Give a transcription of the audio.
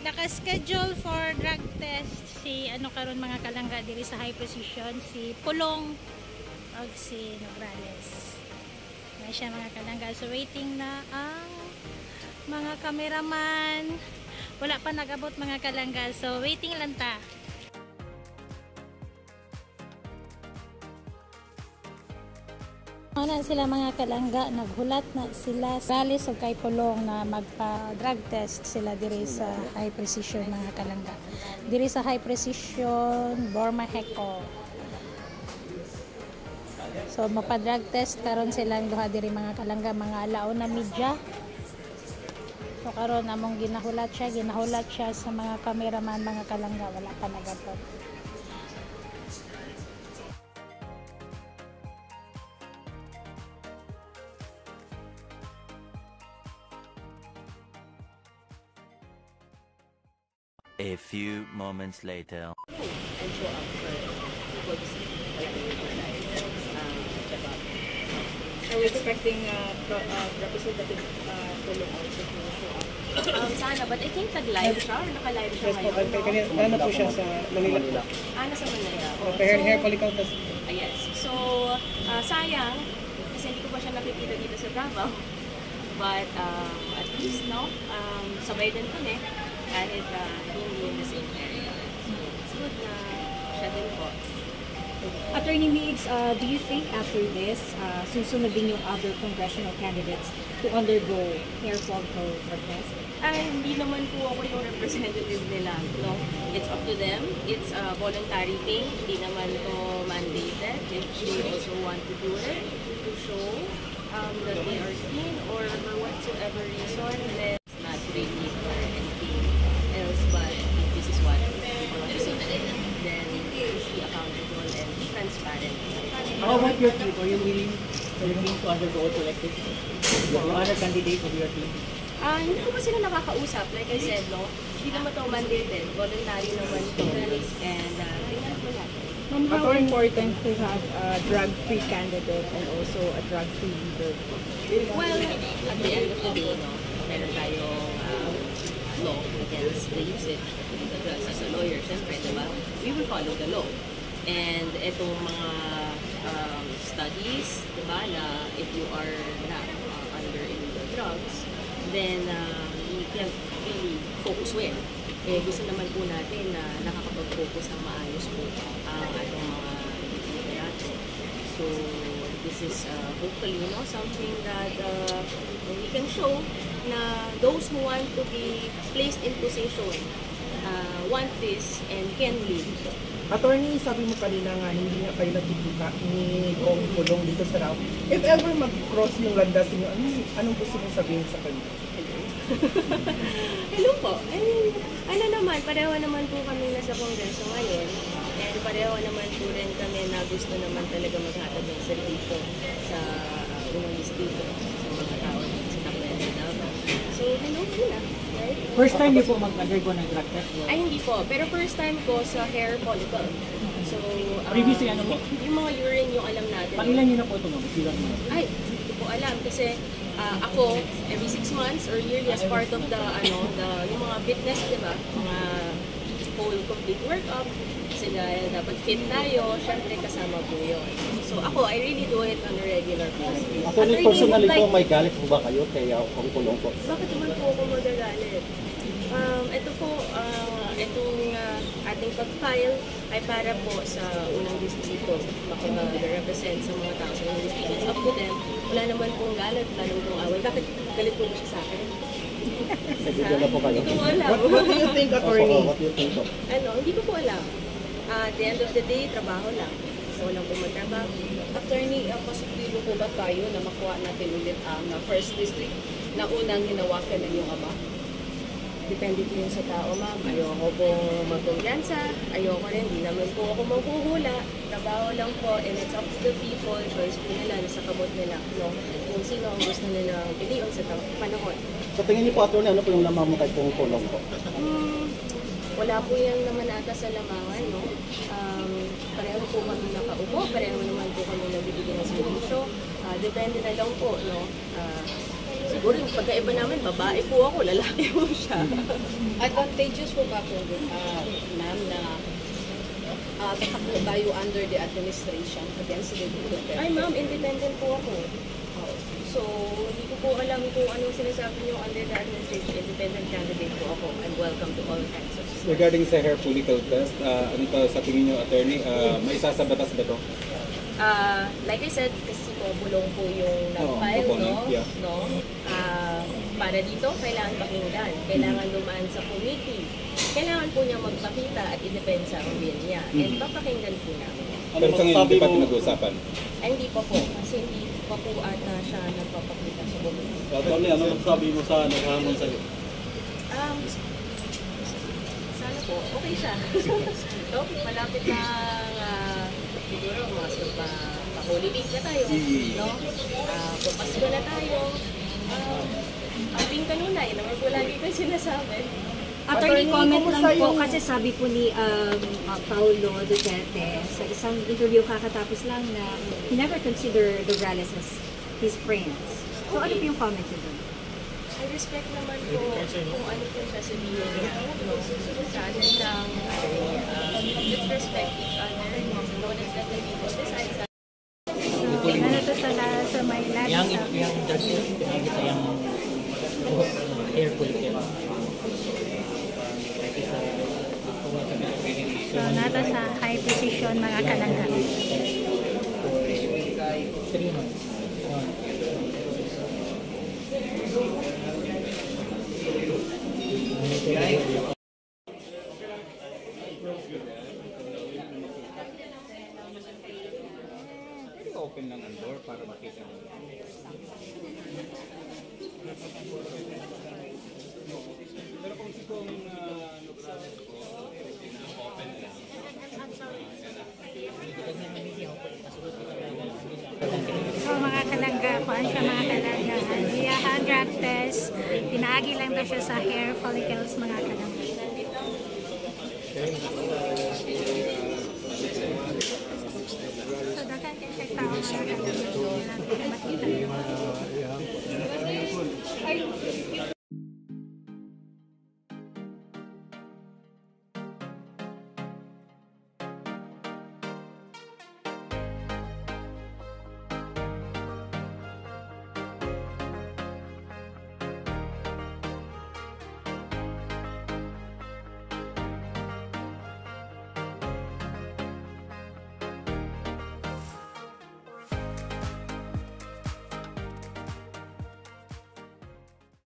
Naka-schedule for drug test si karon mga kalangga diri sa high precision, si Pulong og si Nograles. May siya mga kalangga. So waiting na ang mga cameraman. Wala pa nag-abot mga kalangga. So waiting lang ta. Ano sila mga kalangga, naghulat na sila sa Nograles o kay Pulong na magpa-drug test sila diri sa high precision mga kalangga. Diri sa high precision, Bormaheco. So mapa-drug test karon silang duha diri mga kalangga, mga alaon na media. So karon among ginahulat siya sa mga cameraman mga kalangga, wala pa nagapot. A few moments later. And show up for people to see Are we expecting Representative Pulong also to show up? Sana, but I think nag-live siya or naka-live siya ngayon. Ano po siya sa Manila? Nasa Manila. Hair follicle test. Yes. So, sayang, kasi hindi ko pa siya nakikita dito sa Davao. But at least, no, sabay din kami. Kahit hindi in the same area. So, it's good na siya din po. Attorney Migs, do you think after this, susunod din yung other congressional candidates to undergo hair follicle test? Hindi naman po ako yung representative nila. No? It's up to them. It's a voluntary thing. Hindi naman to mandated. If they also want to do it, to show that they are keen or for whatsoever reason, then it's not really for anything else, but if this is what people want to see, then please be accountable and be transparent. How about your team? Are you willing to undergo also like this? The other candidates of your team? Hindi ko pa sila nakakausap. Like I said, no, hindi naman ito mandated. Voluntary naman ito. And tingnan po natin. How important to have a drug-free candidate and also a drug-free leader? Well, at the end of the day, no, meron tayong law against the usage of the drugs. As a lawyer, syempre, diba? We will follow the law. And itong mga studies, diba, na if you are not under illegal drugs, then we can really focus where. Eh, gusto naman po natin na nakakapag-focus ng maayos po ang ating mga natin. So, this is hopefully, you know, something that we can show na those who want to be placed in position want this and can lead. Attorney, sabi mo kanina nga hindi nga kayo nakikita ni Kong Pulong dito sa Rao. If ever mag-cross yung landas niyo, anong gusto mong sabihin sa kanya? Hello po. Ano naman, pareho naman po kami nasa Kongreso ngayon. And pareho naman po rin kami na gusto naman talaga maghatag ng servisyo sa unang distrito, sa mga tao sa Tacloban sa Davao. So, hello po na. Right? First time niyo po mag-undergo ng drug test? Ay, hindi po. Pero first time ko sa hair follicle. So, previously ano po? Yung mga urine yung alam natin. Pangilan niyo na po ito, ma'am? Ay, hindi ko alam. Kasi ako, every 6 months or yearly as part of the, yung mga fitness, di ba? Mga whole complete workup. Kasi dapat fit tayo, syempre kasama po yun. So ako, I really do it on a regular basis. Actually, personally po, may galit po ba kayo kay Kong Pulong po? Bakit naman po ako magagalit? Ito po, itong ating pag-file ay para po sa unang distrito. Makapag-represent sa mga tao sa unang distrito. It's up to them. Wala naman pong galit, wala naman pong away. Bakit galit po siya sa akin? Nagbigyan na po kayo. Hindi ko alam. What do you think, attorney? What do you think po? Hindi ko po alam. At the end of the day, trabaho lang. So, walang po magtrabaho. Attorney, posibleng po ba tayo na makuha natin ulit ang first district na unang hinawakan ng iyong ama? Depende po yun sa tao, ma'am. Ayoko pong magkumpiyansa. Ayoko rin. Hindi naman po ako maghuhula. Trabaho lang po. And it's up to the people. Choice po nila. Nasa kabot nila. No? Kung sino ang gusto nila piliin sa panahon. So tingin niyo po, attorney, ano po yung lamang mo kay Kong Pulong po? Wala po yan naman ata sa lamangan, no? Pareho po kami nakaupo, pareho naman po kami nagbibigay ng servisyo. Depende na lang po, no? Sa Siguro yung pagkaiba namin, babae po ako, lalaki po siya. Advantageous po ba po, ma'am, na tatakbo tayo under the administration against the Duterte? Ay ma'am, independent po ako. So, hindi ko po alam kung anong sinasabi niyo under the administration. Independent candidate po ako. I'm welcome to all kinds of stuff. Regarding sa hair follicle test, ano to sa tingin niyo, attorney, may isasabatas ba to? Like I said, kasi po, bulong po yung nag-file, proponent, no? yeah. No? Para dito, kailangan pakinggan. Kailangan dumaan sa committee. Kailangan po niya magpakita at i-depensa ang will niya. And papakinggan po namin. Pero sa ngayon, hindi pa pinag-uusapan? Ay, hindi pa po. Kasi hindi pa po ata siya nagpapakita sa committee. Attorney, ano magsabi mo sa naghahamon sa'yo? Sana po, okay siya. No? Malapit na siguro mas pa-Holy Week na tayo. No? Papasko na tayo. Ating kanunay, naman po lagi ko sinasabi. Attorney, comment lang po kasi sabi po ni Paulo Duterte sa isang interview kakatapos lang na he never considered the Rales as his friends. So ano po yung comment niyo doon? I respect naman po kung ano po sasabihin niya. No? Sa atin lang, let's respect each other. No, let's let the people decide sa Ano to sa may last Yang drug test, pinagkita yung hair follicle. So, nata sa high position mga kalangga. 3 months. Open lang ang door para makita mo. Pero kung sikong open lang. So, mga kalangga, kuhaan siya mga kalangga. Diyahan drug test. Pinaagi lang daw siya sa hair follicles mga kalangga.